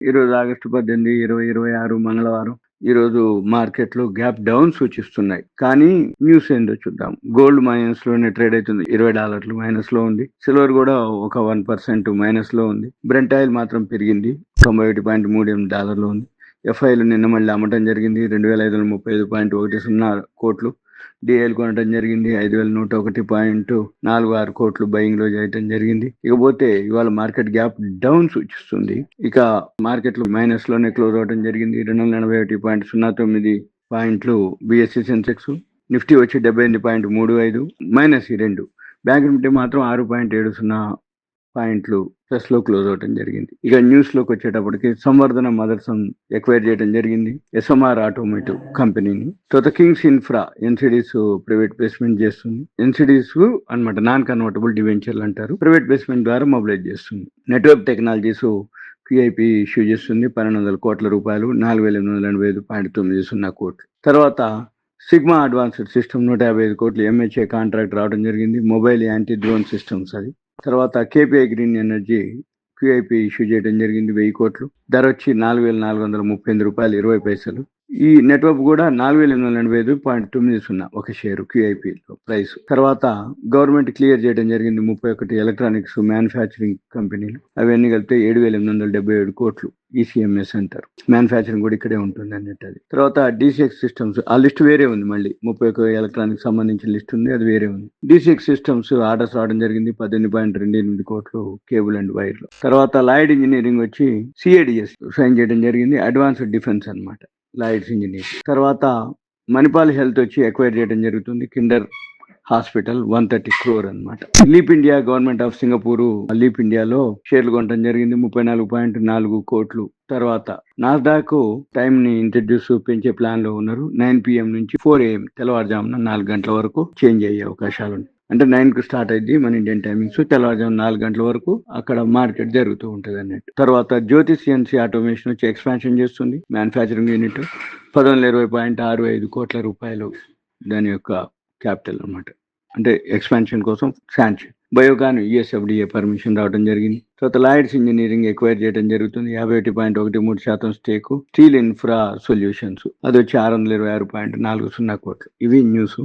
ఈరోజు ఆగస్టు 18, 2026 మంగళవారం. ఈరోజు మార్కెట్‌లో గ్యాప్ డౌన్ సూచిస్తున్నాయి. కానీ న్యూస్ ఏందో చూద్దాం. గోల్డ్ మైనస్‌లోనే ట్రేడ్ అవుతుంది. $20 మైనస్‌లో ఉంది. సిల్వర్ కూడా ఒక 1% మైనస్‌లో ఉంది. బ్రెంట్ ఆయిల్ మాత్రం పెరిగింది. $91.38 ఉంది. ఎఫ్ఐలు నిన్న మళ్ళీ అమ్మటం జరిగింది. 2,535.10 కోట్లు. డిఐలు కొనడం జరిగింది. 5,101.46 కోట్లు బయింగ్ లో చేయటం జరిగింది. ఇకపోతే ఇవాళ మార్కెట్ గ్యాప్ డౌన్ సూచిస్తుంది. ఇక మార్కెట్ లో మైనస్ లోనే క్లోజ్ అవడం జరిగింది. 241.09 పాయింట్లు బిఎస్సి సెన్సెక్స్. నిఫ్టీ వచ్చి 78.35 మైనస్ ఈ రెండు. బ్యాంక్ నిఫ్టీ మాత్రం 6.70 పాయింట్లు ప్లస్ లో క్లోజ్ అవడం జరిగింది. ఇక న్యూస్ లోకి వచ్చేటప్పటికి సంవర్ధన మదర్సన్ ఎక్వైర్ చేయడం జరిగింది. ఎస్ఎంఆర్ ఆటోమేటివ్ కంపెనీని. తర్వాత Kings infra NCDs private placement చేస్తుంది. ఎన్సిడీస్ అన్నమాట నాన్ కన్వర్టబుల్ డివెంచర్లు అంటారు. ప్రైవేట్ ప్లేస్మెంట్ ద్వారా మొబిలైజ్ చేస్తుంది. నెట్వర్క్ టెక్నాలజీస్ క్యూఐపి ఇష్యూ చేస్తుంది. 1,200 కోట్ల రూపాయలు. 4,885.90 కోట్లు. తర్వాత సిగ్మా అడ్వాన్స్డ్ సిస్టమ్ 155 కోట్లు ఎంహెచ్ఏ కాంట్రాక్ట్ రావడం జరిగింది. మొబైల్ యాంటీ డ్రోన్ సిస్టమ్స్ అది. తర్వాత KPI green energy QIP issue చేయడం జరిగింది. 1000 కోట్లు. ధర వచ్చి $4,438.20. ఈ నెట్వర్క్ కూడా 4,885.90 ఒక షేరు క్యూఐపి లో ప్రైస్. తర్వాత గవర్నమెంట్ క్లియర్ చేయడం జరిగింది 31 ఎలక్ట్రానిక్స్ మ్యానుఫ్యాక్చరింగ్ కంపెనీలు. అవన్నీ కలిపితే 7,877 కోట్లు. ఈసీఎంఎస్ అంటారు. మ్యానుఫ్యాక్చరింగ్ కూడా ఇక్కడే ఉంటుంది అన్నట్టు అది. తర్వాత డీసీఎక్స్ సిస్టమ్స్ ఆ లిస్ట్ వేరే ఉంది. మళ్ళీ 31 ఎలక్ట్రానిక్ సంబంధించిన లిస్ట్ ఉంది, అది వేరే ఉంది. డీసీఎక్స్ సిస్టమ్స్ ఆర్డర్స్ రావడం జరిగింది. 18.28 కోట్లు కేబుల్ అండ్ వైర్ లో. తర్వాత లాయిడ్ ఇంజనీరింగ్ వచ్చి సిఏడిఎస్ సైన్ చేయడం జరిగింది. అడ్వాన్స్డ్ డిఫెన్స్ అన్నమాట లాయిడ్స్ ఇంజనీరింగ్. తర్వాత మణిపాల్ హెల్త్ వచ్చి ఎక్వైర్ చేయడం జరుగుతుంది. కిండర్ హాస్పిటల్ 130 crore అన్నమాట. Leap India government of Singapore leap ఇండియాలో షేర్లు కొనడం జరిగింది. 34.4 కోట్లు. తర్వాత నాస్డాక్ టైం ని ఇంట్రడ్యూస్ పెంచే ప్లాన్ లో ఉన్నారు. 9 PM నుంచి 4 AM తెల్లవారుజామున 4 గంటల వరకు చేంజ్ అయ్యే అవకాశాలు ఉన్నాయి. అంటే 9 కు స్టార్ట్ అయింది మన ఇండియన్ టైమింగ్స్. తెల్లవారుజాము 4 గంటల వరకు అక్కడ మార్కెట్ జరుగుతూ ఉంటది అన్నట్టు. తర్వాత జ్యోతి సిఎన్సి ఆటోమేషన్ వచ్చి ఎక్స్పాన్షన్ చేస్తుంది. మ్యానుఫ్యాక్చరింగ్ యూనిట్ 1,120.65 కోట్ల రూపాయలు దాని యొక్క క్యాపిటల్ అన్నమాట. అంటే ఎక్స్పాన్షన్ కోసం శాంక్షన్. బయోగాన్ యుఎస్ఎఫ్డిఏ పర్మిషన్ రావడం జరిగింది. తర్వాత లాయిడ్స్ ఇంజనీరింగ్ ఎక్వైర్ చేయడం జరుగుతుంది. 51.13% స్టేక్. స్టీల్ ఇన్ఫ్రా సొల్యూషన్స్ అది వచ్చి 626.40 కోట్లు. ఇవి న్యూస్.